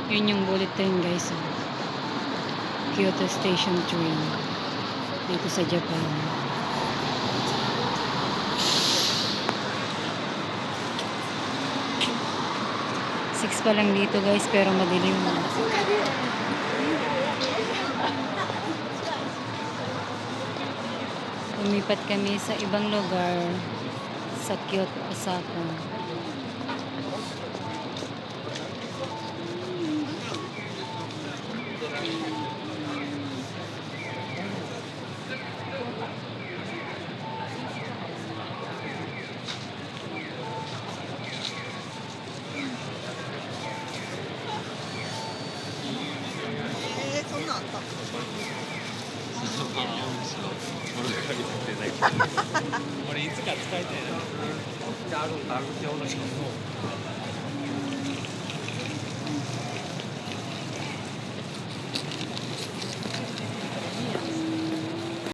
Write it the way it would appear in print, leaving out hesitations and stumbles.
Yun yung bullet train guys. Kyoto Station Train. Dito sa Japan. 6 pa lang dito guys pero madilim na. Lumipat kami sa ibang lugar sa Kyoto, Osaka.